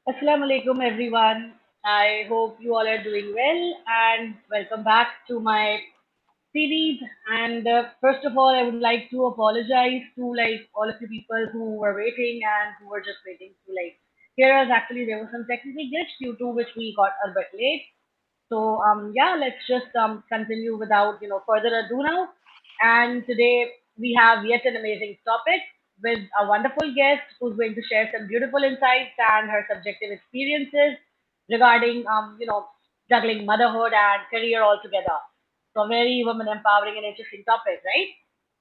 Assalamu alaikum everyone. I hope you all are doing well and welcome back to my series. And first of all, I would like to apologize to all of you people who were waiting and who were just waiting to hear us. Actually, there was some technical glitch due to which we got a bit late. So yeah, let's just continue without further ado now. And today we have yet an amazing topic with a wonderful guest who's going to share some beautiful insights and her subjective experiences regarding juggling motherhood and career altogether. So very woman empowering and interesting topic, right?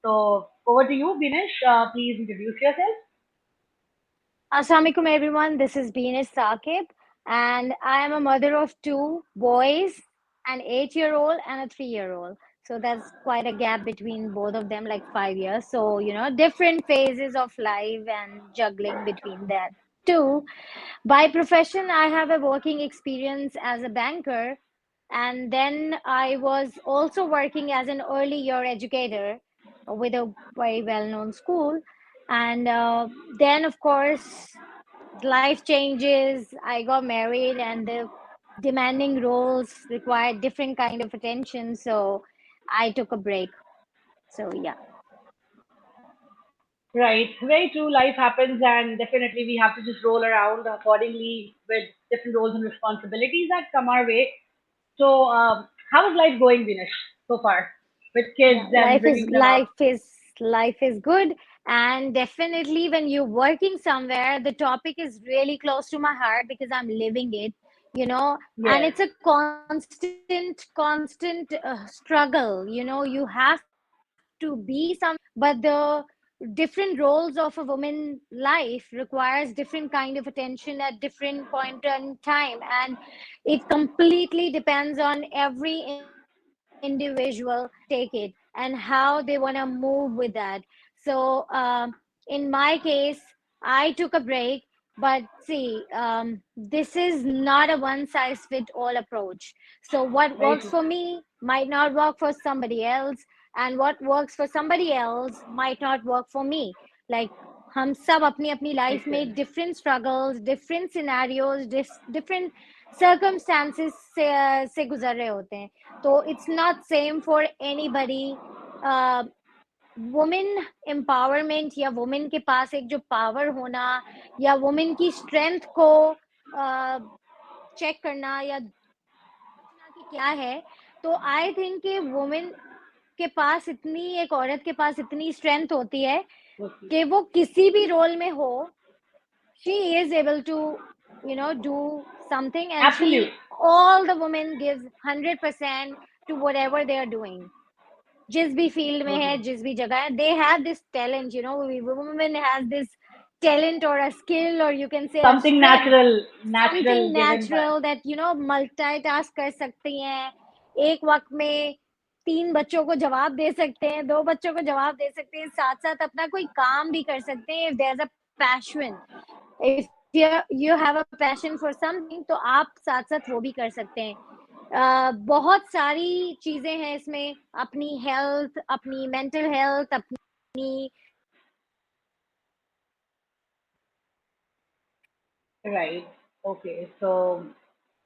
So over to you, Binish. Please introduce yourself. Assalamualaikum everyone. This is Venus Saqib, and I am a mother of two boys, an 8-year-old and a 3-year-old. So that's quite a gap between both of them, like 5 years. So, different phases of life and juggling between that too. By profession, I have a working experience as a banker, and then I was also working as an early year educator with a very well known school. And then, of course, life changes. I got married, and the demanding roles required different kind of attention. So I took a break. So yeah. Right, very true. Life happens, and definitely we have to just roll around accordingly with different roles and responsibilities that come our way. So, how is life going, Vinesh, so far with kids Yeah, and bringing them up? life is good, and definitely when you're working somewhere, the topic is really close to my heart because I'm living it, and Yes, it's a constant struggle. You have to be somewhere, but the different roles of a woman life requires different kind of attention at different point in time, and it completely depends on every individual take it and how they want to move with that. So in my case, I took a break, but see, this is not a one size fit all approach. So what very works true. for me might not work for somebody else, and what works for somebody else might not work for me. Like, हम सब अपनी अपनी Makes life sense. में different struggles, different scenarios, different circumstances से गुजर रहे होते हैं. तो it's not same for anybody. Women empowerment या वुमेन के पास एक जो पावर होना या वुमेन की स्ट्रेंथ को चेक करना या समझना कि क्या है. तो आई थिंक कि वुमेन के पास इतनी एक औरत के पास इतनी स्ट्रेंथ होती है Okay. कि वो किसी भी रोल में हो, she is able to do something, and she Absolute. all the women gives 100% to whatever they are doing. जिस भी फील्ड में है, Okay. जिस भी जगह है, they have this talent, women has this talent or a skill, or you can say a Something strength, natural something given by. natural that multitask कर सकती हैं. एक वक्त में 3 बच्चों को जवाब दे सकते हैं, 2 बच्चों को जवाब दे सकते हैं, साथ साथ अपना कोई काम भी कर सकते हैं. if there's a passion, if you have a passion for something, तो आप साथ साथ वो भी कर सकते हैं. बहुत सारी चीजें हैं इसमें, अपनी हेल्थ, अपनी मेंटल हेल्थ, अपनी Right. Okay. So,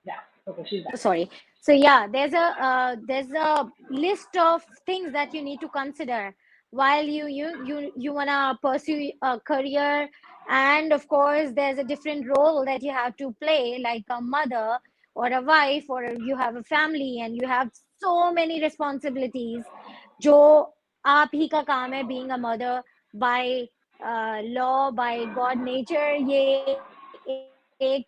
yeah. Okay, she's back. sorry. So yeah, there's a list of things that you need to consider while you wanna pursue a career. And of course there's a different role that you have to play, like a mother or a wife, or you have a family and you have so many responsibilities जो आप ही का काम है. being a mother by law, by God nature, ये एक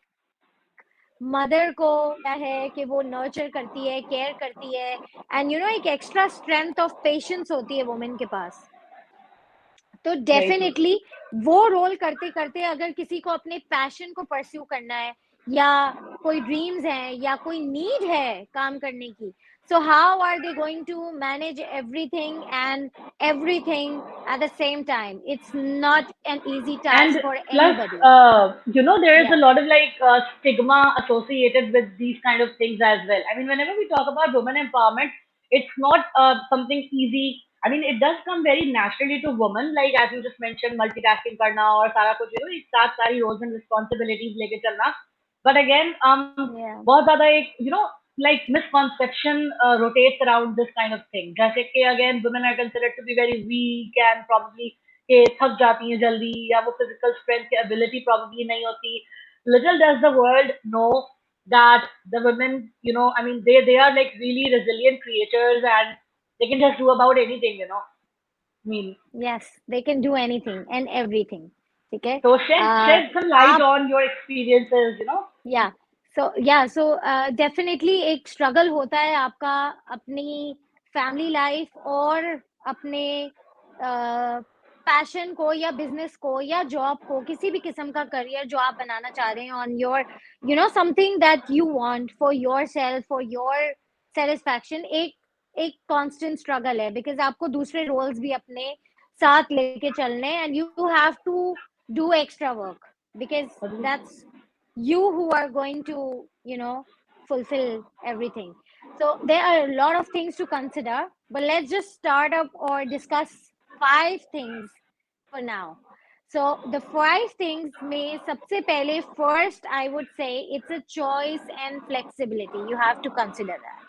mother को दिया है कि वो नर्चर करती है, केयर करती है. एंड एक एक्स्ट्रा स्ट्रेंथ ऑफ पेशेंस होती है वुमेन के पास. तो Very true. डेफिनेटली वो रोल करते करते अगर किसी को अपने पैशन को परस्यू करना है, या कोई ड्रीम्स हैं, या कोई नीड है काम करने की, so how are they going to manage everything and everything at the same time? It's not an easy And task for plus, anybody. there is a Yeah. lot of stigma associated with these kind of things as well. I mean, whenever we talk about women empowerment, it's not something easy. I mean, it does come very naturally to women, like as you just mentioned, multitasking karna or सारा कुछ एक साथ सारी roles and responsibilities लेके चलना. But again, Yeah. बहुत ज़्यादा एक like misconception rotates around this kind of thing. जैसे कि again women are considered to be very weak and probably के थक जाती हैं जल्दी, या वो physical strength की ability probably नहीं होती. Little does the world know that the women, I mean, they are like really resilient creatures, and they can just do about anything. I mean, Yes, they can do anything and everything. ठीक है. so shed some light आप on your experiences. या so definitely एक struggle होता है आपका अपनी family life और अपने पैशन को या बिजनेस को या जॉब को, किसी भी किस्म का करियर जो आप बनाना चाह रहे हैं on your something that you want for your self, for your satisfaction, एक एक कांस्टेंट स्ट्रगल है, बिकॉज आपको दूसरे रोल्स भी अपने साथ लेके चलने, and you have to do extra work, because that's you who are going to fulfill everything. So there are a lot of things to consider, but let's just start up or discuss 5 things for now. So the 5 things में सबसे पहले, first I would say it's a choice and flexibility. You have to consider that.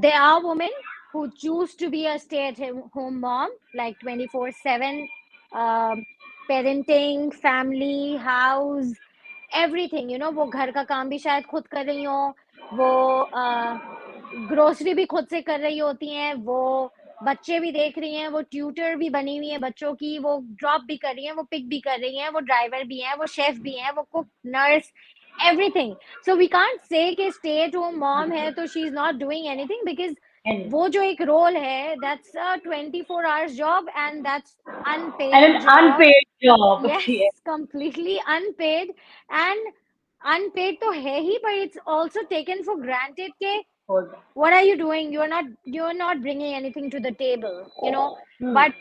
There are women who choose to be a stay-at-home mom, like 24/7, parenting, family, house, everything. वो घर का काम भी शायद खुद कर रही हो, वो ग्रोसरी भी खुद से कर रही होती हैं, वो बच्चे भी देख रही हैं, वो ट्यूटर भी बनी हुई है बच्चों की, वो ड्रॉप भी कर रही हैं, वो पिक भी कर रही हैं, वो ड्राइवर भी हैं, वो शेफ भी हैं, वो cook, nurse, everything. So we can't say कि stay at home mom है तो she is not doing anything, because And वो जो एक रोल है, that's a 24 hours job, and that's and an unpaid job. unpaid job. Yes, Yes. completely unpaid. And unpaid तो है ही, but it's also taken for granted के Hold on. what are you doing, you're not bringing anything to the table. Hmm. But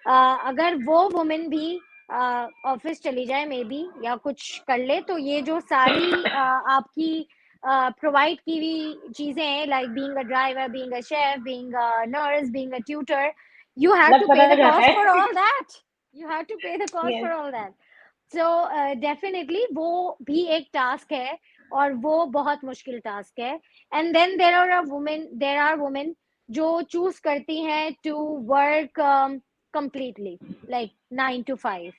अगर वो women भी office चली जाए may be, या कुछ कर ले, तो ये जो सारी आपकी प्रोवाइड की हुई चीजें हैं, like being a driver, being a chef, being a nurse, being a tutor, you have लग to pay पता the जाता cost है. for all that. You have to pay the cost Yes. for all that. So definitely वो भी एक task है, और वो बहुत मुश्किल टास्क है. And then there are women जो चूज करती हैं to work completely, like 9 to 5,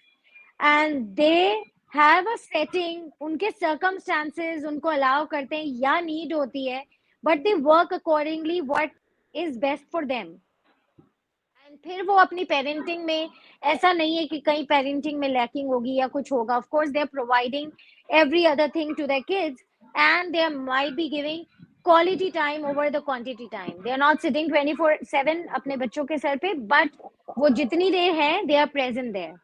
and they have a setting, उनके circumstances उनको allow करते हैं या need होती है, but they work accordingly what is best for them. And फिर वो अपनी पेरेंटिंग में, ऐसा नहीं है कि कहीं पेरेंटिंग में लैकिंग होगी या कुछ होगा. Of course they are providing every other thing to their kids, and they might be giving quality time over the quantity time. They are not sitting 24/7 अपने बच्चों के सर पे, but वो जितनी देर है they are present there.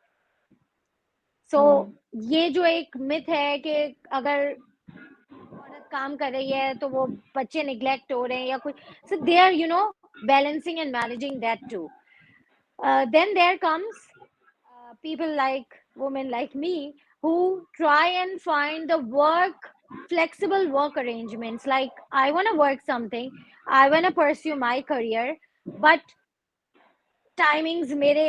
So Hmm. ये जो एक मिथ है कि अगर औरत काम कर रही है तो वो बच्चे निग्लेक्ट हो रहे हैं या कुछ, so they are balancing and managing that too. Then there comes people like women like me who try and find the flexible work arrangements. Like, I want to work something, I want to pursue my career, but timings मेरे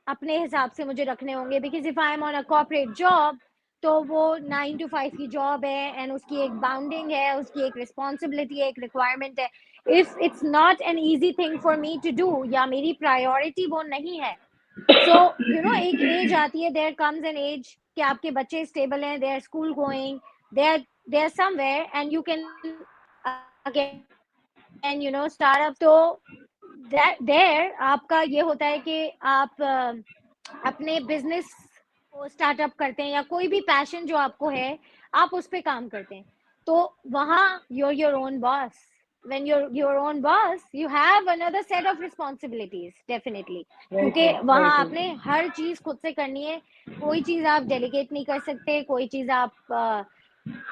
अपने हिसाब से मुझे रखने होंगे, because if I am on a corporate job तो वो 9 to 5 की जॉब है, एंड उसकी एक बाउंडिंग है, उसकी एक रिस्पॉन्सिबिलिटी है, एक रिक्वायरमेंट है. If it's not an easy thing for me to do, या मेरी प्रायोरिटी वो नहीं है, सो एक एज आती है, देयर कम्स एन एज कि आपके बच्चे स्टेबल हैं, they are school going, they are somewhere, and you can again start up. तो देयर आपका ये होता है कि आप अपने बिजनेस को स्टार्टअप करते हैं, या कोई भी पैशन जो आपको है आप उस पर काम करते हैं, तो वहाँ you're your own boss. When you're your own boss, you have another set of responsibilities, definitely. Very क्योंकि true. वहाँ Very true. आपने हर चीज खुद से करनी है, कोई चीज आप डेलीगेट नहीं कर सकते, कोई चीज आप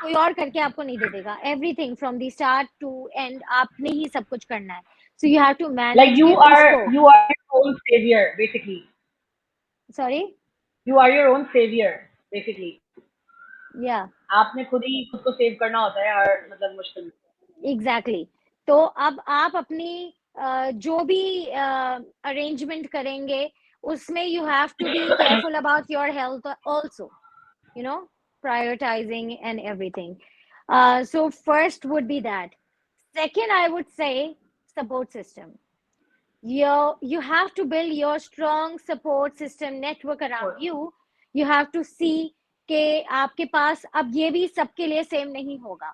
कोई और करके आपको नहीं दे देगा. Everything from the start to end आपने ही सब कुछ करना है. So you have to Like manage के you are उसको. you are your own savior, basically. Sorry. You are your own savior, basically. या आपने खुद ही खुद को सेव करना होता है हर मतलब मुश्किल में. एग्जैक्टली. तो अब आप अपनी जो भी अरेंजमेंट करेंगे उसमें you have to be careful about your health also, you know prioritizing and everything. So first would be that. Second, I would say support system. You have to build your strong support system network Of around course. you. You have to see कि आपके पास अब ये भी सबके लिए same नहीं होगा.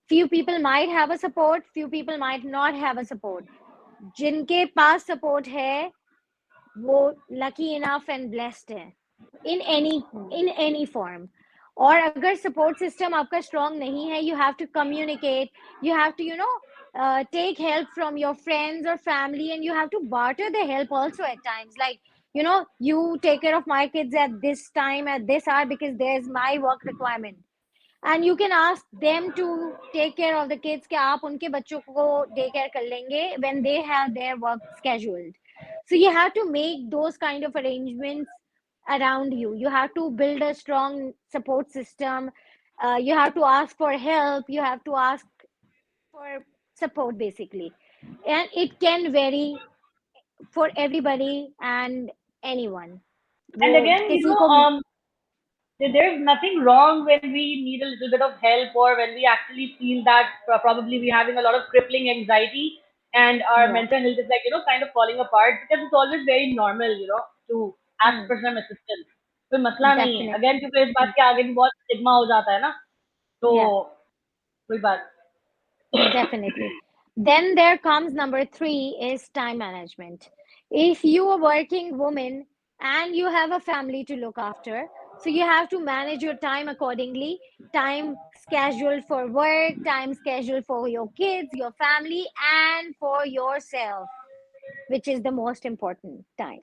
Few people might have a support, few people might not have a support. जिनके पास support है वो lucky enough and blessed है in any form. और अगर support system आपका strong नहीं है, you have to communicate, you have to take help from your friends or family, and you have to barter the help also at times, like you take care of my kids at this time at this hour because there's my work requirement, and you can ask them to take care of the kids कि आप उनके बच्चों को day care कर लेंगे when they have their work scheduled. So you have to make those kind of arrangements around you. You have to build a strong support system. You have to ask for help. You have to ask for support basically, and it can vary for everybody and anyone. And वो again, किसी को there's nothing wrong when we need a little bit of help, or when we actually feel that probably we're having a lot of crippling anxiety and our yeah. mental health is like, kind of falling apart, because it's always very normal, to ask Hmm, for some assistance. कोई मसला नहीं है, definitely. Again क्योंकि इस बात के आगे भी बहुत स्टिग्मा हो जाता है ना, तो Yeah. कोई बात. Definitely. Then there comes number three is time management. If you are a working woman and you have a family to look after, so you have to manage your time accordingly. Time scheduled for work, time scheduled for your kids, your family, and for yourself, which is the most important time.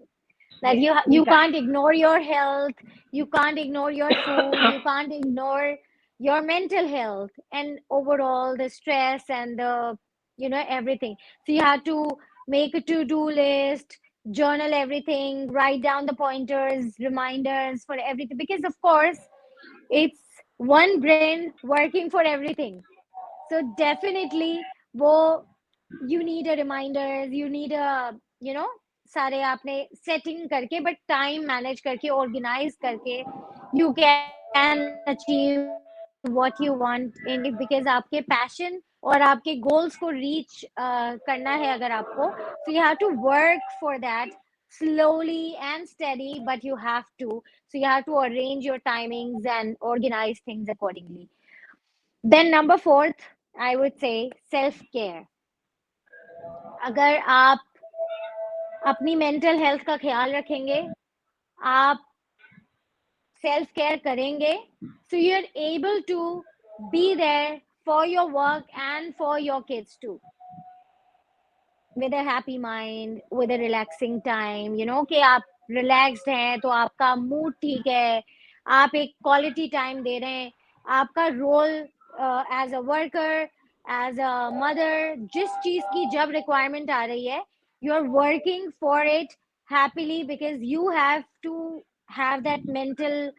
That Yes, you me time. can't ignore your health, you can't ignore your food, you can't ignore your mental health and overall the stress and the everything. So you have to make a to-do list, journal everything, write down the pointers, reminders for everything, because of course it's one brain working for everything. So definitely वो you need a reminders, you need a सारे आपने setting करके but time manage करके organize करके you can achieve what you want in it, because आपके passion और आपके goals को reach करना है अगर आपको, so you have to work for that slowly and steady, but you have to. So you have to arrange your timings and organize things accordingly. Then number fourth, I would say self care. अगर आप अपनी mental health का ख्याल रखेंगे, आप self care करेंगे, so you're able to be there for your work and for your kids too, with a happy mind, with a relaxing time, कि आप रिलैक्स्ड हैं तो आपका मूड ठीक है, आप एक क्वालिटी टाइम दे रहे हैं, आपका role as a worker, as a mother, जिस चीज की जब रिक्वायरमेंट आ रही है, you are working for it happily, because you have to have that mental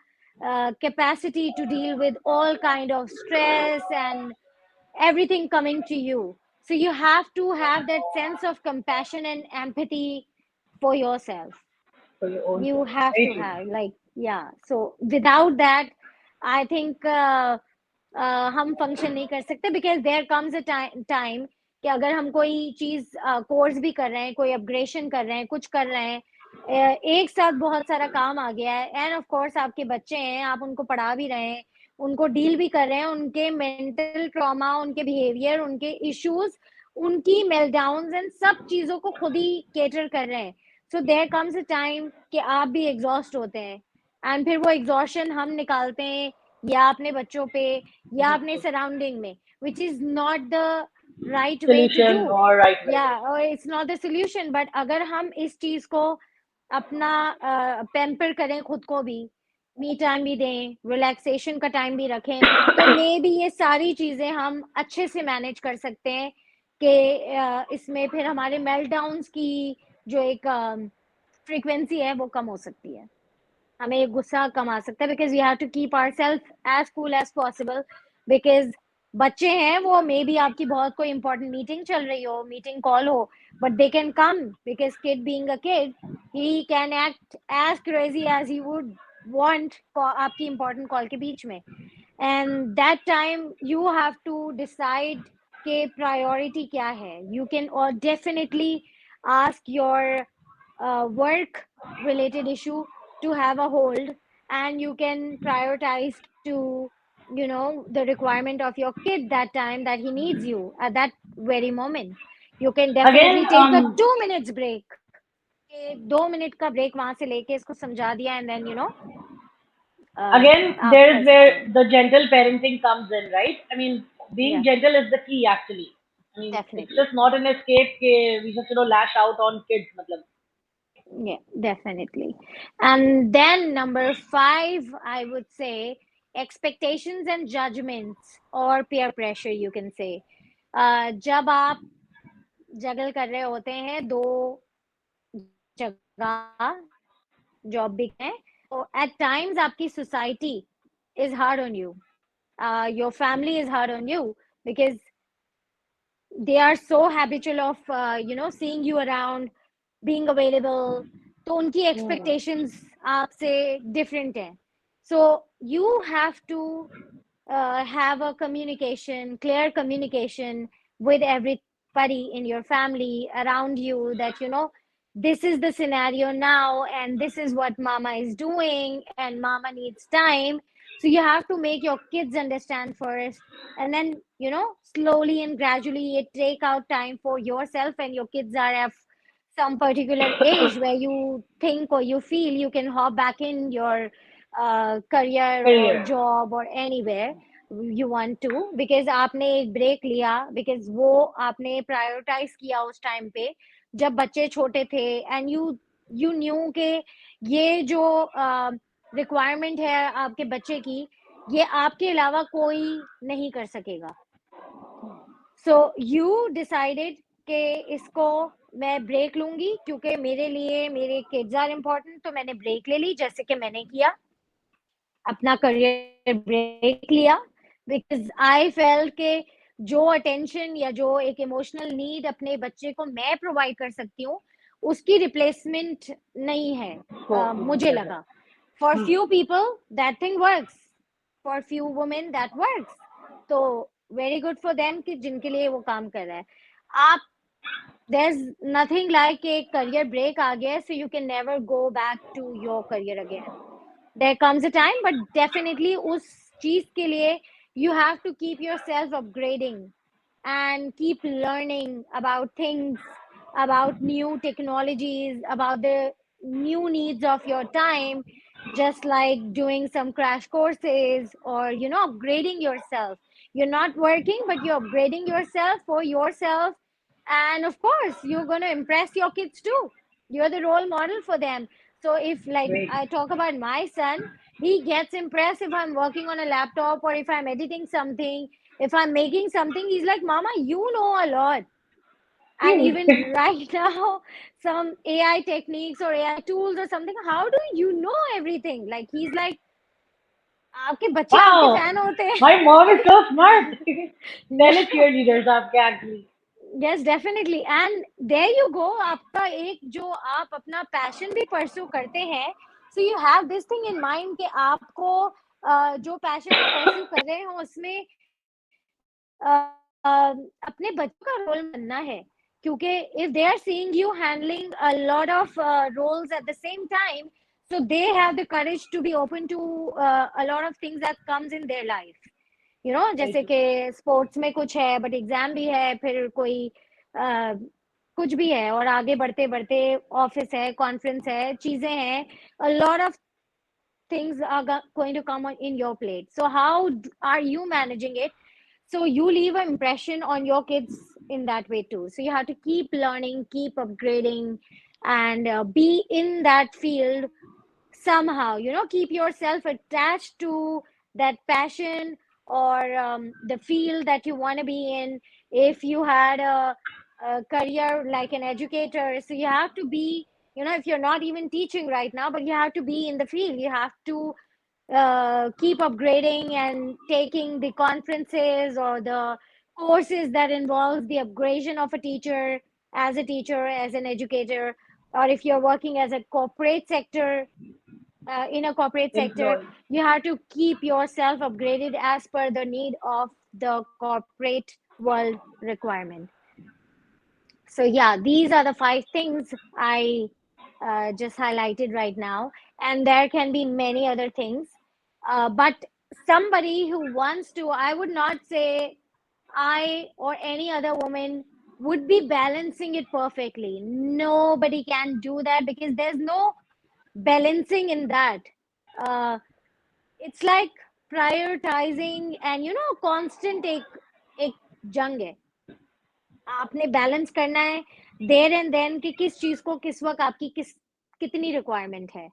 capacity to deal with all kind of stress and everything coming to you. So you have to have that sense of compassion and empathy for yourself. For your own You self. have Very to true. have, like, yeah. So without that, I think हम function नहीं कर सकते, because there comes a time कि अगर हम कोई चीज course भी कर रहे हैं, कोई अपग्रेडेशन कर रहे हैं, कुछ कर रहे हैं, एक साथ बहुत सारा काम आ गया है, एंड ऑफ कोर्स आपके बच्चे हैं, आप उनको पढ़ा भी रहे हैं, उनको डील भी कर रहे हैं, उनके मेंटल ट्रॉमा, उनके बिहेवियर, उनके इश्यूज, उनकी मेल्टडाउन्स एंड सब चीजों को खुद ही केटर कर रहे हैं. So there comes a time कि आप भी एग्जॉस्ट होते हैं, एंड फिर वो एग्जॉशन हम निकालते हैं या अपने बच्चों पे या अपने सराउंडिंग में, which is not the right way to Solution do. or right way. या it's not the solution, but अगर हम इस चीज को अपना पेम्पर करें, खुद को भी मी टाइम भी दें, रिलैक्सेशन का टाइम भी रखें, तो मे बी ये सारी चीजें हम अच्छे से मैनेज कर सकते हैं कि इसमें फिर हमारे मेल्टडाउन्स की जो एक फ्रीक्वेंसी है वो कम हो सकती है, हमें गुस्सा कम आ सकता है, because we have to keep ourself as cool as possible. Because बच्चे हैं, वो मे बी आपकी बहुत कोई इंपॉर्टेंट मीटिंग चल रही हो, मीटिंग कॉल हो, but they can come, because kid being a kid, he can act as crazy as he would want आपकी important call के बीच में, and that time you have to decide के priority क्या है. You can or definitely ask your work related issue to have a hold, and you can prioritize to, you know, the requirement of your kid that time, that he needs you at that very moment. You can Again, definitely take a 2 minutes break. 2 minute का break वहां से लेके इसको समझा दिया, and then again, आप there कर is सकते where हो. the gentle parenting comes in, right? I mean, being Yeah, gentle is the key, actually. I mean, it's definitely. just not an escape. We just lash out on kids. Matlab. Yeah, definitely. And then number five, I would say expectations and judgments or peer pressure, you can say. जब आप जगल कर रहे होते हैं दो जगह, job भी है, तो at times आपकी society is hard on you. Your family is hard on you because they are so habitual of seeing you around, being available. तो उनकी Hmm. expectations आपसे different हैं. So you have to have a communication, clear communication with everybody in your family around you, that this is the scenario now, and this is what mama is doing, and mama needs time. So you have to make your kids understand first, and then slowly and gradually it take out time for yourself, and your kids are at some particular age where you think or you feel you can hop back in your career or Career. job or anywhere you want to, because आपने एक break लिया, because वो आपने prioritise किया उस time पे जब बच्चे छोटे थे, एंड यू न्यू के ये जो रिक्वायरमेंट है आपके बच्चे की, ये आपके अलावा कोई नहीं कर सकेगा. सो यू डिसाइडेड कि इसको मैं ब्रेक लूंगी, क्योंकि मेरे लिए मेरे किड्स आर इम्पोर्टेंट, तो मैंने ब्रेक ले ली जैसे कि मैंने किया, अपना करियर ब्रेक लिया, बिकॉज आई फेल्ट के जो अटेंशन या जो एक इमोशनल नीड अपने बच्चे को मैं प्रोवाइड कर सकती हूँ, उसकी रिप्लेसमेंट नहीं है. So, मुझे लगा for few people that thing works, for few women that works. तो वेरी गुड फॉर देम कि जिनके लिए वो काम कर रहा है. आप there's nothing like a career break आ गया, so you can never go back to your career again. There comes a time, but definitely उस चीज के लिए you have to keep yourself upgrading and keep learning about things, about new technologies, about the new needs of your time, just like doing some crash courses or upgrading yourself. You're not working, but you're upgrading yourself for yourself, and of course you're going to impress your kids too. You're the role model for them. So if, like, great. I talk about my son, he gets impressed if I'm working on a laptop or if I'm editing something, if I'm making something. He's like, mama, you know a lot. And even right now, some AI techniques or AI tools or something, how do you know everything? Like, he's like, आपके बच्चे आपके Wow, fan होते हैं. my mom is so smart. Tele cheerleaders, आपके actually. Yes definitely. And there you go, आपका एक जो आप अपना पैशन भी परस्यू करते हैं, so you have this thing in mind कि आपको जो पैशन आप परस्यू कर रहे हो उसमें अपने बच्चों का रोल बनना है, क्योंकि if they are seeing you handling a lot of roles at the same time, so they have the courage to be open to a lot of things that comes in their life. जैसे कि sports में कुछ है, but exam भी है, फिर कोई कुछ भी है, और आगे बढ़ते बढ़ते ऑफिस है, कॉन्फ्रेंस है, चीजें हैं, a lot of things are going to come in your plate. So how are you managing it? So you leave an impression on your kids in that way too. So you have to keep learning, keep upgrading, and be in that field somehow. Keep yourself attached to that passion or the field that you want to be in. If you had a career like an educator, so you have to be, if you're not even teaching right now, but you have to be in the field. You have to keep upgrading and taking the conferences or the courses that involves the upgradation of a teacher, as an educator, or if you're working as a corporate sector, in a corporate sector, Employee. you have to keep yourself upgraded as per the need of the corporate world requirement. So yeah, these are the five things I just highlighted right now, and there can be many other things. But somebody who wants to, I would not say I or any other woman would be balancing it perfectly. Nobody can do that because there's no balancing in that. Uh, it's like prioritizing and constant एक जंग है. आपने balance करना है there and then कि किस चीज को किस वक्त आपकी कितनी रिक्वायरमेंट है.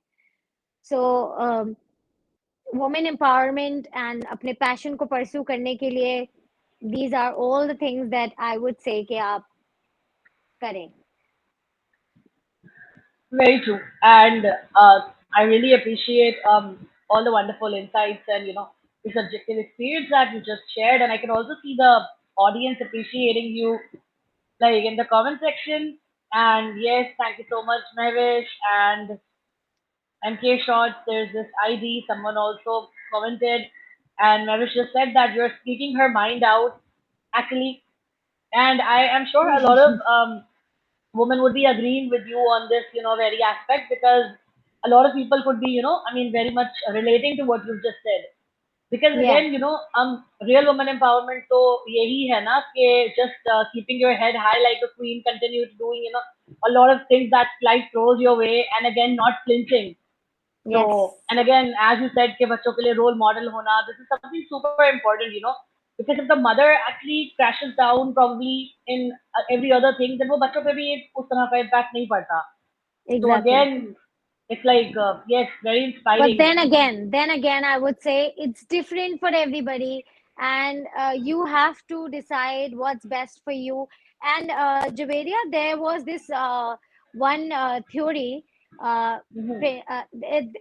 सो वुमेन एम्पावरमेंट एंड अपने पैशन को परस्यू करने के लिए these are all the things that I would say कि आप करें. Very true. And I really appreciate all the wonderful insights and the subjective experience that you just shared. And I can also see the audience appreciating you, like in the comment section. And yes, thank you so much, Mahesh. And MK Shots, there's this ID. Someone also commented, and Mahesh just said that you're speaking her mind out, actually. And I am sure a lot of women would be agreeing with you on this, very aspect, because a lot of people could be, I mean, very much relating to what you've just said. Because Yeah, again, real woman empowerment तो यही है ना कि just keeping your head high like a queen, continue doing, a lot of things that life throws your way, and again, not flinching. yes, So, and again, as you said, कि बच्चों के लिए role model होना, this is something super important, because if the mother actually crashes down probably in every other thing, then वो बच्चों पे भी एक उस तरह का impact नहीं पड़ता. So exactly. again, it's like yes, very But inspiring. then again, I would say it's different for everybody, and you have to decide what's best for you. And Javeria, there was this one theory. Mhm.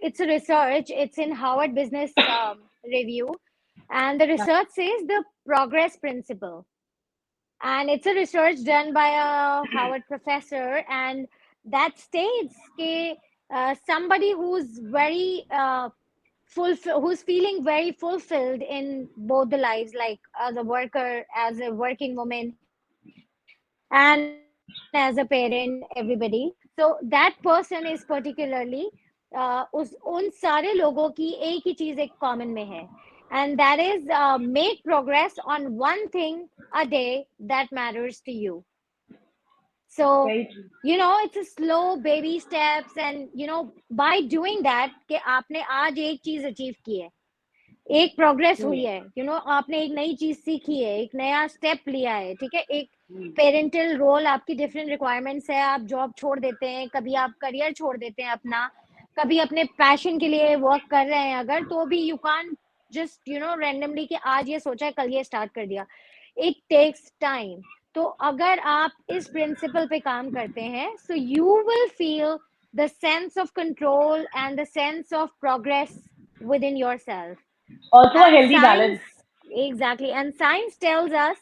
It's a research. It's in Harvard Business Review, and the research says the progress principle, and it's a research done by a Harvard professor, and that states that somebody who's very who's feeling very fulfilled in both the lives, like as a worker, as a working woman, and as a parent, everybody. So that person is particularly उन सारे लोगों की एक ही चीज एक common में है, and that is make progress on one thing a day that matters to you. So Very true. it's a slow baby steps, and by doing that कि आपने आज एक चीज अचीव की है, एक प्रोग्रेस हुई Hmm. है, आपने एक नई चीज सीखी है, एक नया स्टेप लिया है, ठीक है, एक Hmm. पेरेंटल रोल, आपकी डिफरेंट रिक्वायरमेंट्स है, आप जॉब छोड़ देते हैं, कभी आप करियर छोड़ देते हैं अपना, कभी अपने पैशन के लिए वर्क कर रहे हैं अगर, तो भी यू कान जस्ट रैंडमली कि आज ये सोचा है कल ये स्टार्ट कर दिया. It takes time. तो अगर आप इस प्रिंसिपल पे काम करते हैं, so you will feel the sense of control and the sense of progress within yourself. Also a And healthy balance. science, exactly, and science tells us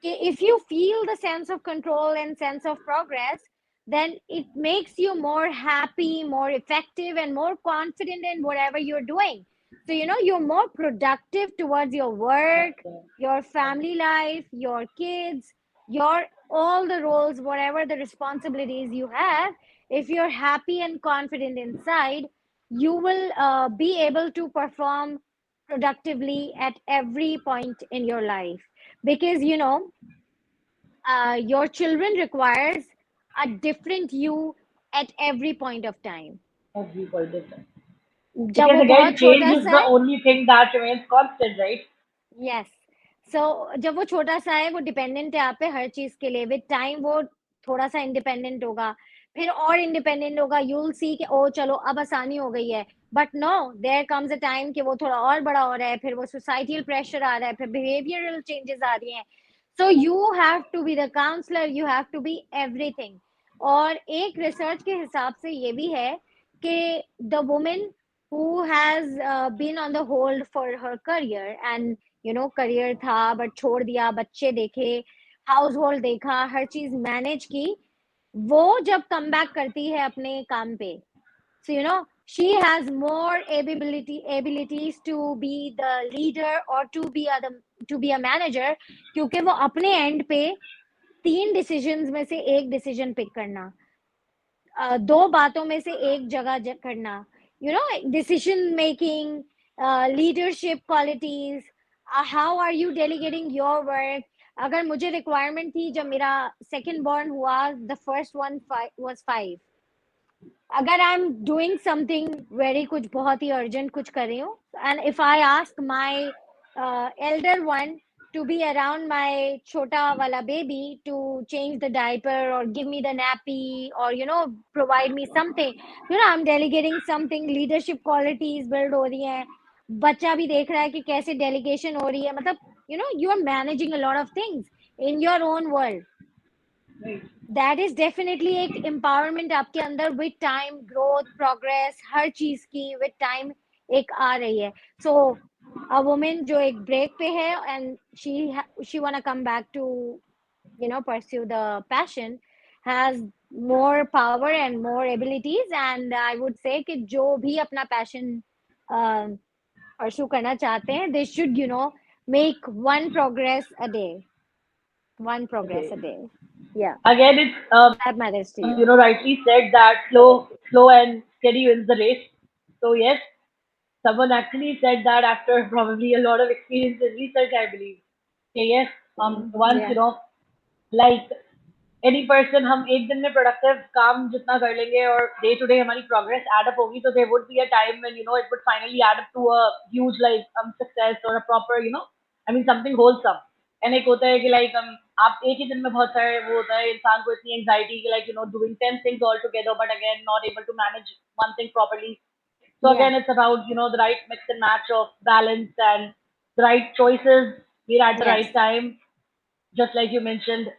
if you feel the sense of control and sense of progress, then it makes you more happy, more effective, and more confident in whatever you're doing. So you're more productive towards your That's work, the, your yeah. family life, your kids, your all the roles, whatever the responsibilities you have. If you're happy and confident inside, you will be able to perform productively at every point in your life, because your children requires a different you at every point of time. Every point of time. जब Because वो again, बहुत change छोटा is सा the है. only thing that remains constant, right? Yes. So जब वो छोटा सा है, वो डिपेंडेंट है आप पे हर चीज के लिए. विद टाइम वो थोड़ा सा इंडिपेंडेंट होगा, फिर और इंडिपेंडेंट होगा. यू विल सी कि ओ चलो अब आसानी हो गई है. But no, there comes a time कि वो थोड़ा और बड़ा हो रहा है, फिर वो सोसाइटल प्रेशर आ रहा है, फिर बिहेवियरल चेंजेस आ रही हैं. So you have to be the counsellor, you have to be everything. और एक रिसर्च के हिसाब से ये भी है कि the women who has been on the hold for her career, and career था बट छोड़ दिया, बच्चे देखे, हाउस होल्ड देखा, हर चीज मैनेज की, वो जब कम बैक करती है अपने काम पे, so she has more abilities to be the leader or to be a manager, क्योंकि वो अपने एंड पे 3 डिसीजंस में से एक डिसीजन पिक करना, 2 बातों में से एक जगह करना, you know, decision making, leadership qualities, how are you delegating your work. अगर मुझे रिक्वायरमेंट थी जब मेरा सेकंड बॉर्न हुआ, द फर्स्ट वन वाज 5. अगर I am doing something very, कुछ बहुत ही अर्जेंट कुछ कर रही हूँ, and if I ask my elder one to be around my chota wala baby to change the diaper or give me the nappy or provide me something, I'm delegating something. Leadership qualities build हो रही हैं, बच्चा भी देख रहा है कि कैसे delegation हो रही है, मतलब you are managing a lot of things in your own world. That is definitely एक एम्पावरमेंट आपके अंदर विद टाइम, ग्रोथ, प्रोग्रेस, हर चीज की विद टाइम एक आ रही है. सो अ वुमन जो एक ब्रेक पे है and she want come back to pursue the passion, has more power and more abilities. And I would say कि जो भी अपना passion pursue करना चाहते हैं, they should make one progress a day. One progress Okay. a day. Yeah, Again, it's that matters to you. rightly said that slow and steady wins the race. So yes, someone actually said that after probably a lot of experience in research, I believe. Okay, yes, once Yeah, like any person, हम एक दिन में productive काम जितना कर लेंगे और day to day हमारी progress add up होगी, तो there would be a time when it would finally add up to a huge like success or a proper I mean something wholesome. And एक होता है कि like आप एक ही दिन में बहुत सारे वो होता है इंसान को इतनी anxiety कि like doing 10 things all together but again not able to manage one thing properly. So yeah, again, it's about the right mix and match of balance and the right choices made at the yes, right time, just like you mentioned,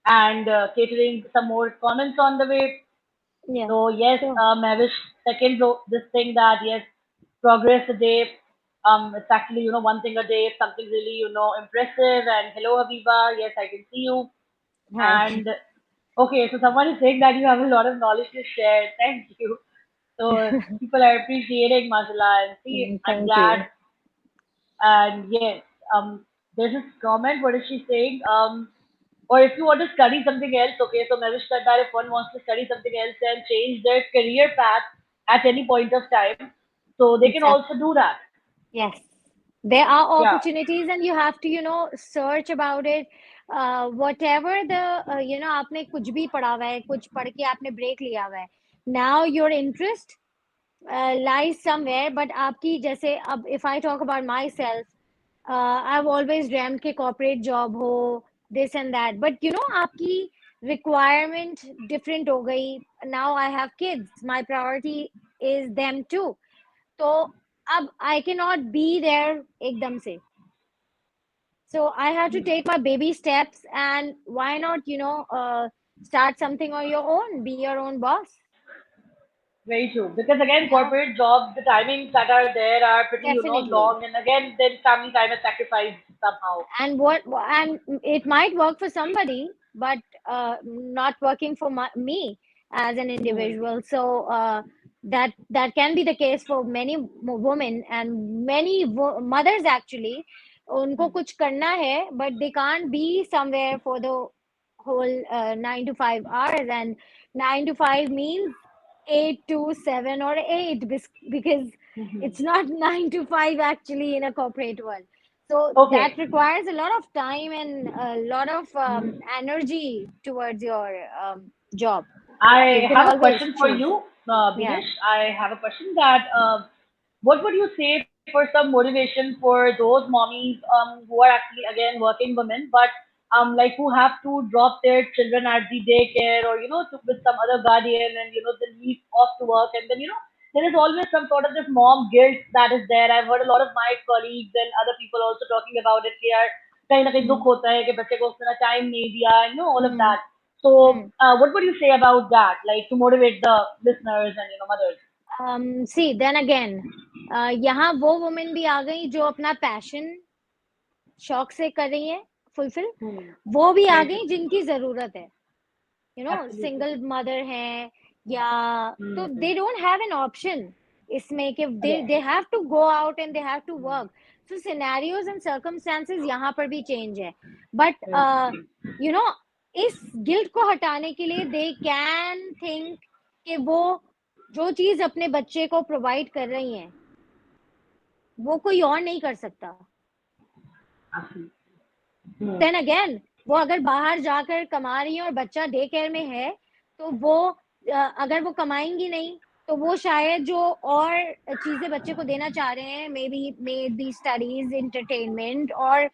and catering some more comments on the way. yeah, So yes, sure. Mavish, second this thing that yes, progress a day. It's actually one thing a day. If something really impressive. And hello, Habiba. Yes, I can see you. Hi. And okay, so someone is saying that you have a lot of knowledge to share. Thank you. So people are appreciating mashallah, and see, I'm Thank glad. you. And yes, there's this comment. What is she saying? Or if you want to study something else, okay. So Mavish said that if one wants to study something else and change their career path at any point of time, so they can also Exactly. do that. Yes. There are Yeah. opportunities and you have to, search about it. Whatever the, आपने कुछ भी पढ़ा हुआ है, कुछ पढ़ के आपने ब्रेक लिया हुआ है. Now your interest lies somewhere, but आपकी जैसे अब if I talk about myself, I've always dreamt कि corporate job हो, this and that. But आपकी requirement different हो गई. Now I have kids. My priority is them too. तो अब I cannot be there एकदम से. So I have to take my baby steps, and why not, start something on your own, be your own boss. Very true. Because again, Yeah, corporate jobs, the timings that are there are pretty, definitely. long, and again, then family time is sacrificed somehow. And it might work for somebody, but not working for me as an Hmm. individual. So that can be the case for many women and many mothers actually. उनको Hmm. कुछ करना है, but they can't be somewhere for the whole 9 to 5 hours, and 9 to 5 means 8 to 7 or 8, because it's not 9 to 5 actually in a corporate world. So that Okay. requires a lot of time and a lot of energy towards your job. You I can have a always question for choose. you, Yeah. Binish. I have a question that what would you say for some motivation for those mommies who are actually again working women, but like who have to drop their children at the daycare or with some other guardian and they leave off to work and then there is always some sort of this mom guilt that is there. I've heard a lot of my colleagues and other people also talking about it. Here, कहीं ना कहीं दुख Mm. होता है कि बच्चे को उतना टाइम नहीं दिया and all of Mm. that. So, Mm. what would you say about that, like to motivate the listeners and mothers? See, then again, यहाँ वो women भी आ गई जो अपना passion शौक से कर रही है fulfill. Hmm. वो भी आ Very गई true. जिनकी जरूरत है. Absolutely. Single mother हैं, या तो Hmm. they don't have an option. इसमें कि Yes. they have to go out and they have to work. So scenarios and circumstances यहाँ पर भी change है. But you know, इस guilt को हटाने के लिए they can think कि वो जो चीज अपने बच्चे को प्रोवाइड कर रही हैं वो कोई और नहीं कर सकता. Absolutely. देन अगेन वो अगर बाहर जाकर कमा रही है और बच्चा डे केयर में है तो वो अगर वो कमाएंगी नहीं तो वो शायद जो और चीजें बच्चे को देना चाह रहे हैं मे बी स्टडीज एंटरटेनमेंट और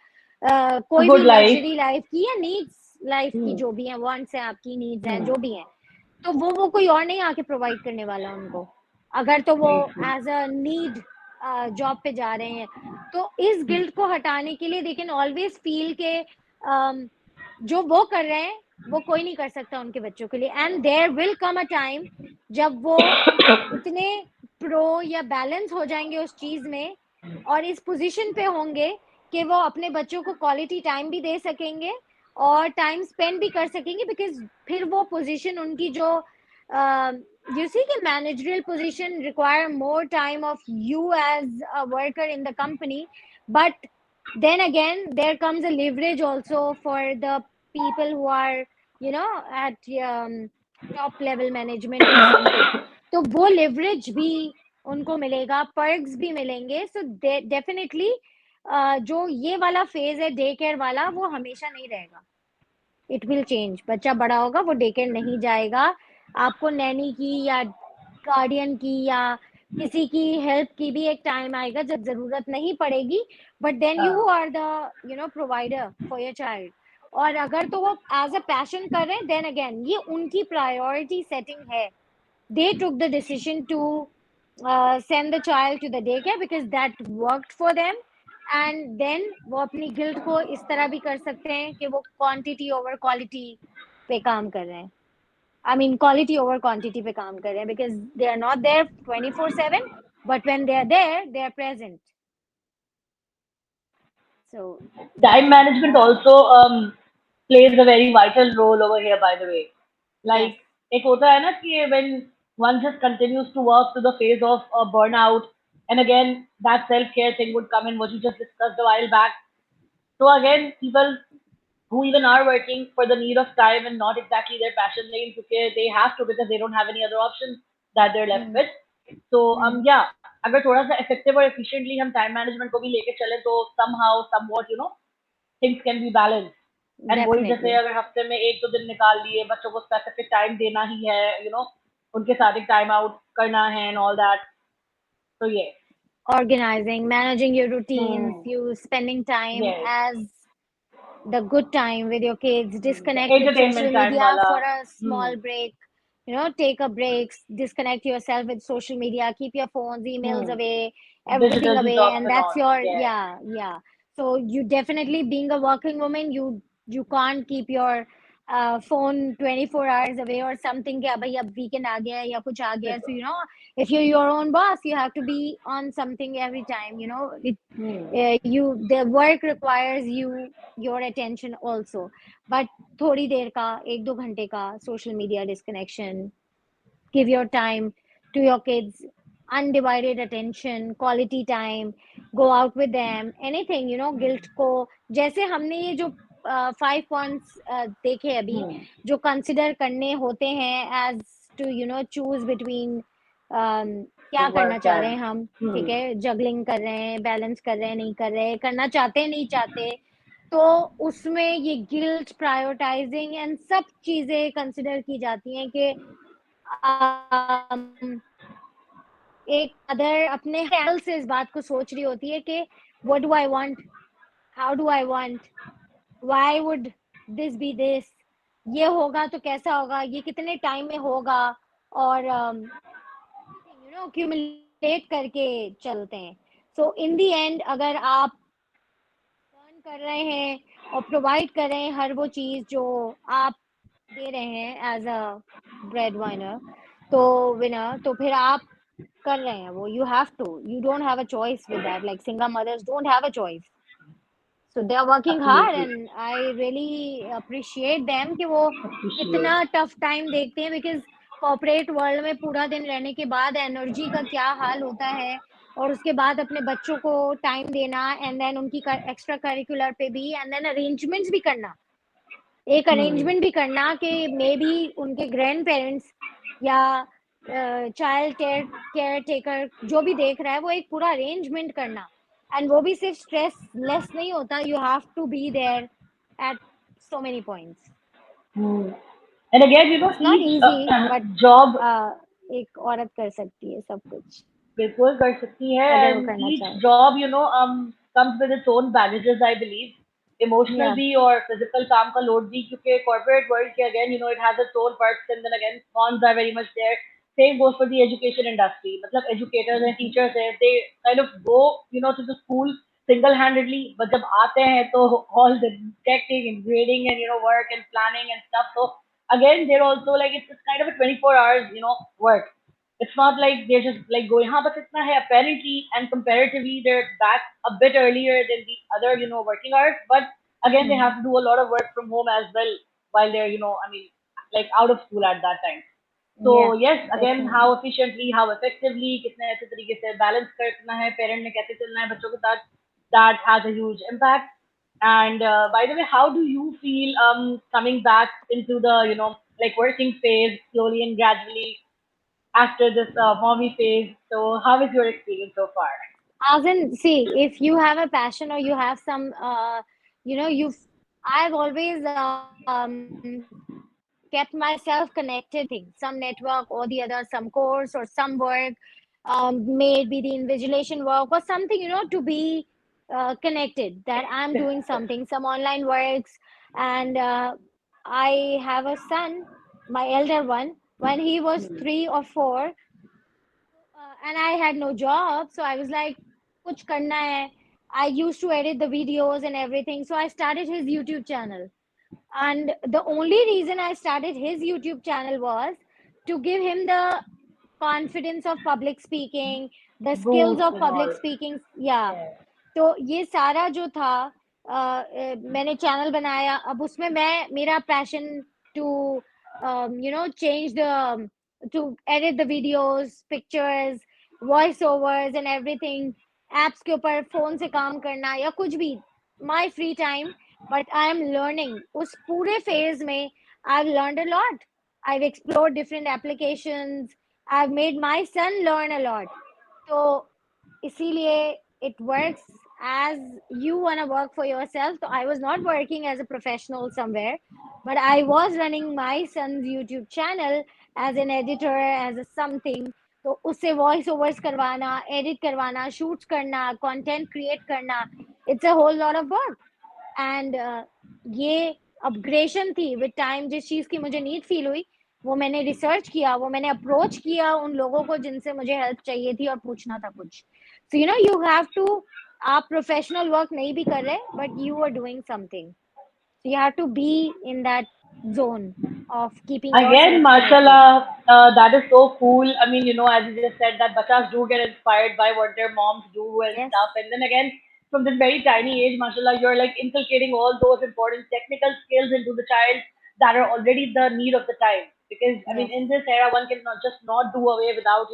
A कोई good भी life. लग्जरी लाइफ की या नीड्स लाइफ की Hmm. जो भी है वांट्स हैं आपकी नीड्स हैं Hmm. जो भी हैं तो वो कोई और नहीं आके प्रोवाइड करने वाला उनको अगर तो वो Very true. As a need job पे जा रहे हैं. तो इस गिल्ट को हटाने के लिए दे कैन ऑलवेज फील के जो वो कर रहे हैं वो कोई नहीं कर सकता उनके बच्चों के लिए. And there will come a time जब वो इतने प्रो या बैलेंस हो जाएंगे उस चीज में और इस पोजीशन पे होंगे कि वो अपने बच्चों को क्वालिटी टाइम भी दे सकेंगे और टाइम स्पेंड भी कर सकेंगे बिकॉज फिर वो पोजीशन उनकी जो you see the managerial position require more time of you as a worker in the company, but then again there comes a leverage also for the people who are you know at top level management or something. तो वो leverage भी उनको मिलेगा, perks भी मिलेंगे. So definitely जो ये वाला phase है डे केयर वाला वो हमेशा नहीं रहेगा. It will change. बच्चा बड़ा होगा वो डे केयर नहीं जाएगा. आपको नैनी की या गार्डियन की या किसी की हेल्प की भी एक टाइम आएगा जब जरूरत नहीं पड़ेगी. But then you are the provider for your child. और अगर तो वो एज अ पैशन कर रहे हैं देन अगेन ये उनकी प्रायोरिटी सेटिंग है. they took the decision to send the child to the daycare because that worked for them. And then वो अपनी गिल्ट को इस तरह भी कर सकते हैं कि वो क्वांटिटी ओवर क्वालिटी पे काम कर रहे हैं. I mean quality over quantity पे काम कर रहे हैं because they are not there 24/7 but when they are there they are present. So Time management also plays a very vital role over here, by the way. Yes. Like, एक होता है ना कि when one just continues to work to the phase of burnout, and again that self-care thing would come in, what you just discussed a while back. So again, people who even are working for the need of time and not exactly their passion lane, because they have to because they don't have any other options that they're left with. So yeah, अगर थोड़ा सा effective और efficiently हम time management को भी लेके चले तो somehow somewhat things can be balanced. And वही जैसे डेफिनेटली. अगर हफ्ते में एक दो दिन निकाल लिए बच्चों को specific time देना ही है, उनके साथ एक time out करना है and all that. So yeah. Organizing, managing your routines, Hmm. you spending time Yes. as the good time with your kids, The disconnect with social entertainment time media wala. for a Hmm. small break, take a break, disconnect yourself with social media, keep your phones, emails Hmm. away, everything Digital away, detox and and that's all. your, Yes. yeah, yeah. So you definitely, being a working woman, you can't keep your phone 24 hours away or something कि भाई अब weekend आ गया है या कुछ आ गया है. So if you're your own boss you have to be on something every time. Hmm. The work requires your attention also. But थोड़ी देर का 1-2 घंटे का social media disconnection, give your time to your kids, undivided attention, quality time, go out with them, anything. Guilt को जैसे हमने ये जो 5 points देखे अभी Hmm. जो कंसिडर करने होते हैं एज टू चूज बिटवीन क्या करना Work चाह रहे and हैं हम. ठीक hmm. है, जगलिंग कर रहे हैं, बैलेंस कर रहे हैं, नहीं कर रहे, करना चाहते हैं, नहीं चाहते. तो उसमें ये गिल्ट, प्रायोरिटाइजिंग एंड सब चीजें कंसिडर की जाती हैं कि एक अदर अपने एंगल से इस बात को सोच रही होती है कि what do I want, how do I want, why would this be this, ये होगा तो कैसा होगा, ये कितने टाइम में होगा, और accumulate करके चलते हैं. सो इन द एंड अगर आप अर्न कर रहे हैं और प्रोवाइड कर रहे हैं हर वो चीज जो आप दे रहे हैं एज अ ब्रेड वाइनर, तो विनर, तो फिर आप कर रहे हैं वो. You don't have a choice with that. Like single mothers don't have a choice. So they are working hard Absolutely. and I really appreciate them कि वो Appreciate. कितना tough time देखते हैं because कॉर्पोरेट वर्ल्ड में पूरा दिन रहने के बाद एनर्जी का क्या हाल होता है, और उसके बाद अपने बच्चों को टाइम देना, एंड देन उनकी एक्स्ट्रा करिकुलर पे भी, एंड देन अरेंजमेंट्स भी करना, एक Hmm. अरेंजमेंट भी करना कि मे बी उनके ग्रैंड पेरेंट्स या चाइल्ड केयर टेकर जो भी देख रहा है, वो एक पूरा अरेंजमेंट करना, एंड वो भी सिर्फ स्ट्रेस लेस नहीं होता, you have to be there at so many points. Hmm. And again, It's not each easy, but job एक औरत कर सकती है सब कुछ बिल्कुल कर सकती है, अगर वो एंड करना ईच चाहे. Job comes with its own baggages, I believe, emotional Yeah. भी और फिजिकल काम का लोड भी, क्योंकि कॉर्पोरेट वर्ल्ड के again it has its own perks and then again cons are very much there. Same goes for the education industry. मतलब educators हैं, teachers हैं, they kind of go to the school single handedly, but जब आते हैं तो all the checking and grading and work and planning and stuff. So again they're also like it's kind of a 24 hours work. It's not like they're just like going, हाँ बस इतना है. Apparently and comparatively they're back a bit earlier than the other working hours, but again they have Hmm. to do a lot of work from home as well while they're like out of school at that time. So Yeah, yes, again how definitely. efficiently, how effectively, कितने अच्छे तरीके से balance करना है, parent ने कैसे चलना है बच्चों के साथ, that has a huge impact. And by the way, how do you feel coming back into the like working phase slowly and gradually after this mommy phase? So how is your experience so far? As in, see, if you have a passion or you have some, you've, I've always kept myself connected with something, some network or the other, some course or some work, maybe the invigilation work or something, to be connected, that I'm doing something, some online works. And I have a son, my elder one, when he was 3 or 4, and I had no job, so I was like, kuch karna hai. I used to edit the videos and everything, so I started his YouTube channel. And the only reason I started his YouTube channel was to give him the confidence of public speaking, the skills Boots of and public all. speaking. Yeah. Yeah. तो ये सारा जो था, मैंने channel बनाया, अब उसमें मैं मेरा passion to change the to edit the videos, pictures, voice overs and everything, apps के ऊपर फोन से काम करना या कुछ भी, my free time. But I am learning उस पूरे फेज में. I have learned a lot. I have explored different applications. I have made my son learn a lot. तो इसीलिए it works as you want to work for yourself. So I was not working as a professional somewhere, but I was running my son's YouTube channel as an editor, as a something. तो उससे voice overs करवाना, edit करवाना, shoots करना, content create करना, it's a whole lot of work. And ये upgradation थी with time. जिस चीज की मुझे नीड फील हुई, वो मैंने रिसर्च किया, वो मैंने अप्रोच किया उन लोगों को जिनसे मुझे हेल्प चाहिए थी और पूछना था कुछ. सो यू हैव टू, आप प्रोफेशनल वर्क नहीं भी कर रहे, but you are doing something, so you have to be in that zone of keeping Again, yourself connected. mashallah, that is so cool. I mean, as you just said, that bachas do get inspired by what their moms do and Yes. stuff. And then again, from this very tiny age, mashallah, you're like inculcating all those important technical skills into the child that are already the need of the time. Because, I mean, Yes. in this era, one can not do away without,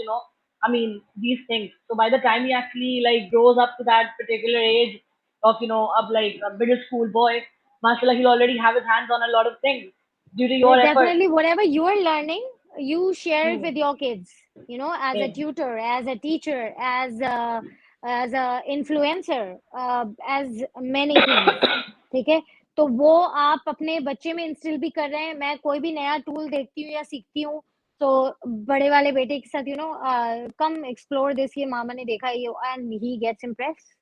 these things. So by the time he actually like grows up to that particular age of, of like a middle school boy, mashallah, he'll already have his hands on a lot of things due to your efforts. Definitely, whatever you are learning, you share it Hmm. with your kids. As a Same. tutor, as a teacher, as a influencer, as many things. ठीक है. तो वो आप अपने बच्चे में instil भी कर रहे हैं. मैं कोई भी नया टूल देखती हूँ या सीखती हूँ, तो बड़े वाले बेटे के साथ कम एक्सप्लोर दिस, ये मामा ने देखा ये, and he gets impress.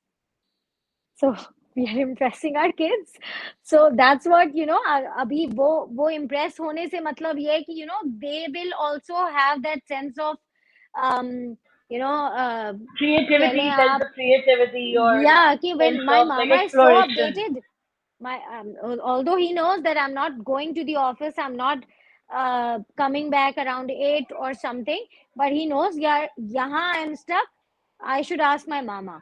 So we are impressing our kids. So that's what अभी वो impress होने से मतलब ये है कि they will also have that sense of um, you know uh, कह लें Creativity, sense आप, of creativity, or yeah, कि sense when my of like mama is so exploration. updated, my although he knows that I'm not going to the office, I'm not coming back around 8 or something, but he knows, yeah, यहाँ I'm stuck, I should ask my mama.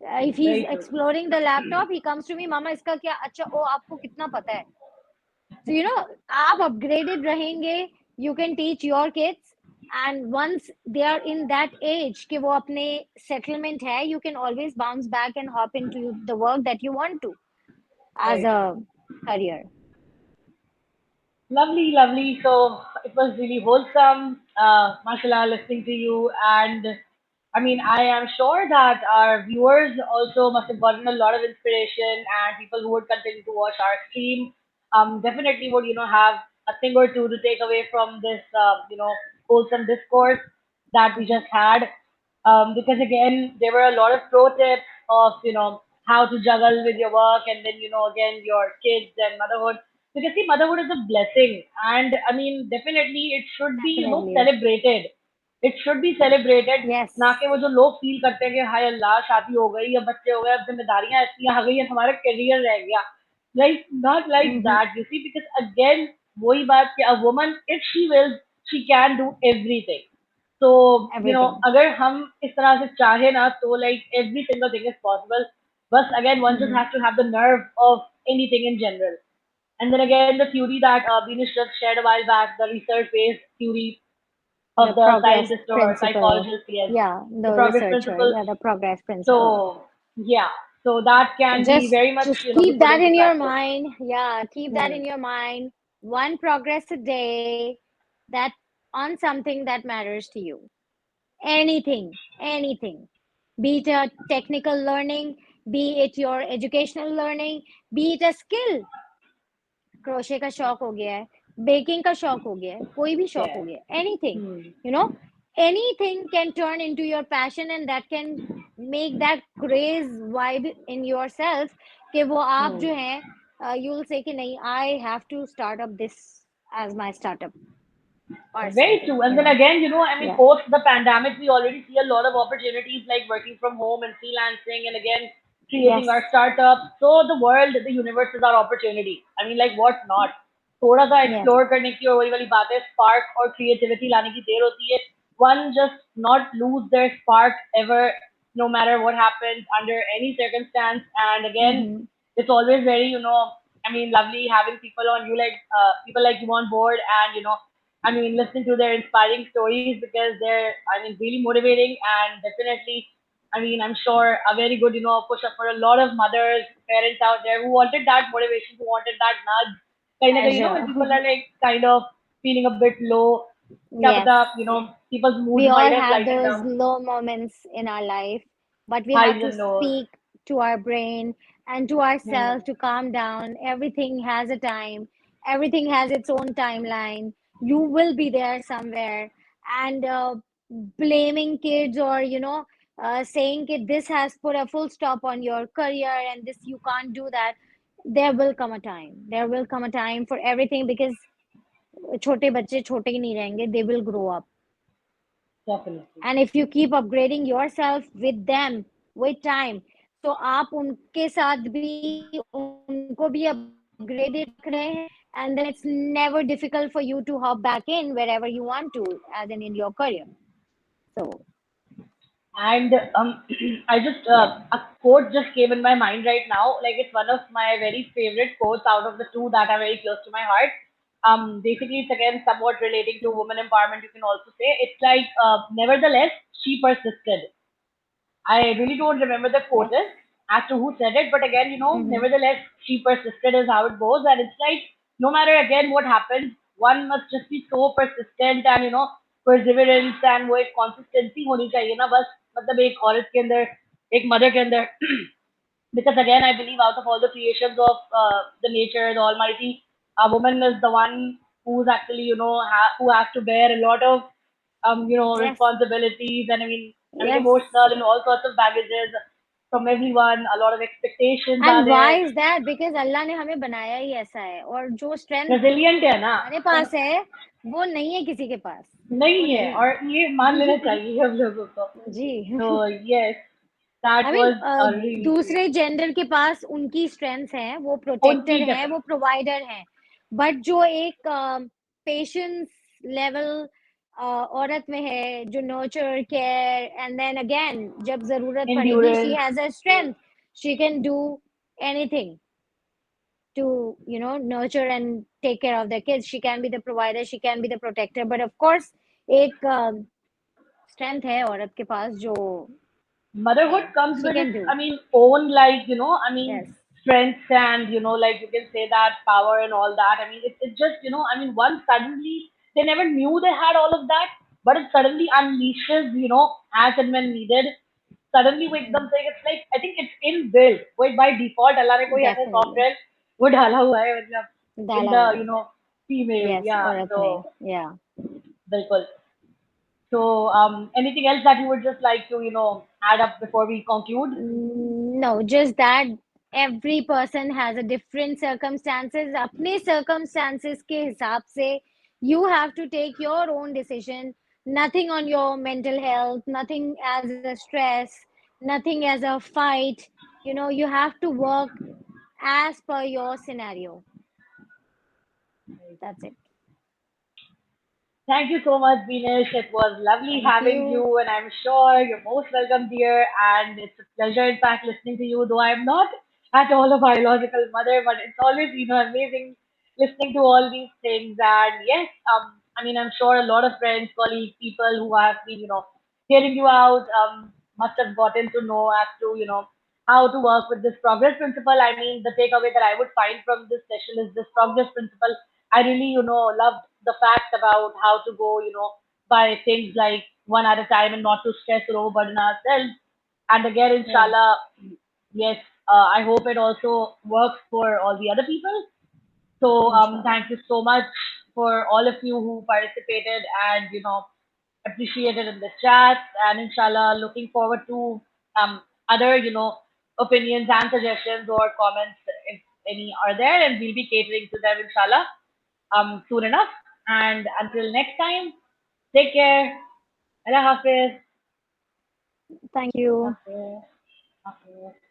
If he's Very true. exploring the laptop, he comes to me, mama इसका क्या, अच्छा ओ आपको कितना पता है. So आप upgraded रहेंगे, you can teach your kids, and once they are in that age कि वो अपने settlement है, you can always bounce back and hop into the work that you want to as Very a true. career. Lovely, lovely. So it was really wholesome, mashallah, listening to you. And I mean, I am sure that our viewers also must have gotten a lot of inspiration, and people who would continue to watch our stream definitely would, have a thing or two to take away from this, wholesome discourse that we just had. Because again, there were a lot of pro tips of, how to juggle with your work and then, again, your kids and motherhood. Because see, motherhood is a blessing, and I mean, definitely it should be, Definitely. celebrated. It should be celebrated. ना Yes. कि वो जो लोग feel करते हैं कि हाय अल्लाह शादी हो गई अब बच्चे हो गए अब जिम्मेदारियां ऐसी आ गई अब हमारा करियर रह गया like not like Mm-hmm. that you see because again वही बात कि a woman if she wills she can do everything so Everything. अगर हम इस तरह से चाहे ना तो like every single thing is possible but again one just Mm-hmm. has to have the nerve of anything in general and then again the theory that Venus just shared a while back the research based theory The of the progress scientist or principle. psychologist, yes, Yeah, the the progress researcher. principle. Yeah, the progress principle. So, yeah, so that So can be very much, just be keep put that into in your practice. mind. Yeah, keep that Hmm. in your mind. One progress a day that on something that matters to you. Anything, anything. Be it a technical learning, be it your educational learning, be it a skill. Crochet का शौक हो गया है, baking का शौक हो गया है, कोई भी शौक हो Yes. गया है, anything, Hmm. You know, anything can turn into your passion and that can make that craze vibe in yourself कि वो आप Hmm. जो है you'll say कि नहीं, I have to start up this as my startup or Very something, true. And you then know. again, I mean, Yeah. post the pandemic, we already see a lot of opportunities like working from home and freelancing and again, creating our Yes. startups. So the world, the universe is our opportunity. I mean, like, what's not? थोड़ा सा Yes. Explore करने की और वही वाली बात है spark और क्रिएटिविटी लाने की देर होती है one just not lose their spark ever no matter what happens under any circumstance and again Mm-hmm. it's always very I mean lovely having people on you like people like you on board and I mean listening to their inspiring stories because they're I mean really motivating and definitely I mean I'm sure a very good push up for a lot of mothers parents out there who wanted that motivation who wanted that nudge kind of when Pleasure. people are like kind of feeling a bit low क्या Yes. पता people's We moods all might have have lightened those up low moments in our life, but we highs have to and lows. speak to our brain and to Hmm. ourselves to calm down. Everything has a time, everything has its own timeline. You will be there somewhere. And blaming kids or, saying that this has put a full stop on your career and this you can't do that. There will come a time. There will come a time for everything because छोटे बच्चे छोटे ही नहीं रहेंगे. They will grow up. Definitely. And if you keep upgrading yourself with them with time, so आप उनके साथ भी उनको भी upgraded रख रहे हैं, and then it's never difficult for you to hop back in wherever you want to, as in your career. So And I just a quote just came in my mind right now. Like it's one of my very favorite quotes out of the two that are very close to my heart. Basically, it's again somewhat relating to women empowerment. You can also say it's like, nevertheless, she persisted. I really don't remember the yes. quote is as to who said it, but again, Mm-hmm. nevertheless, she persisted is how it goes, and it's like no matter again what happens, one must just be so persistent and perseverance and वो एक consistency होनी चाहिए ना बस मतलब एक औरत के अंदर एक mother के अंदर because again I believe out of all the creations of the nature the almighty a woman is the one who's actually who has to bear a lot of Yes. responsibilities and I mean Yes. emotional and all sorts of baggages from everyone a lot of expectations are And there why is that? Because अल्लाह ने हमें बनाया ही ऐसा है, और जो strength resilient है ना हमारे पास है वो नहीं है किसी के पास. वो नहीं है नहीं और ये मान लेना है. चाहिए हम लोगों को जी. so yes that I mean was really true दूसरे जेंडर के पास उनकी स्ट्रेंथ्स हैं, वो उनकी प्रोटेक्टर हैं, वो डेफिनेटली प्रोवाइडर हैं, बट जो एक पेशेंस लेवल औरत में है, जो nurture care and then again जब जरूरत पड़ेगी she endurance has a strength, she can do anything to, nurture and take care of their kids. She can be the provider, she can be the protector, but of course, एक strength है औरत के पास जो Motherhood comes she with can its, do. own, Yes, strengths and, like you can say that power and all that. It just, once suddenly they never knew they had all of that, but it suddenly unleashes, as and when needed. Suddenly वो एकदम mm, से it's like I think it's inbuilt. वो by default अल्लाह ने कोई ऐसा definitely. Software वो डाला हुआ है मतलब in डाला the हुआ है. female, Yes, yeah. औरत So में. Yeah. बिल्कुल. So anything else that you would just like to add up before we conclude? No, just that every person has a different circumstances. अपने circumstances के हिसाब से you have to take your own decision. Nothing on your mental health, nothing as a stress, nothing as a fight. You have to work as per your scenario. That's it. Thank you so much, Vinesh. It was lovely Thank having you. you, and I'm sure you're most welcome, dear. And it's a pleasure, in fact, listening to you. Though I'm not at all a biological mother, but it's always amazing listening to all these things. And yes, I'm sure a lot of friends, colleagues, people who have been hearing you out must have gotten to know as to how to work with this progress principle. The takeaway that I would find from this session is this progress principle. I really, loved the fact about how to go, by things like one at a time and not to stress or overburden ourselves. And again, Right. inshallah, yes, I hope it also works for all the other people. So Inshallah. thank you so much for all of you who participated and appreciated in the chat. And inshallah, looking forward to other opinions and suggestions or comments if any are there, and we'll be catering to them inshallah soon enough. And until next time, take care. Allah Hafiz. Thank you. Hafiz. Hafiz.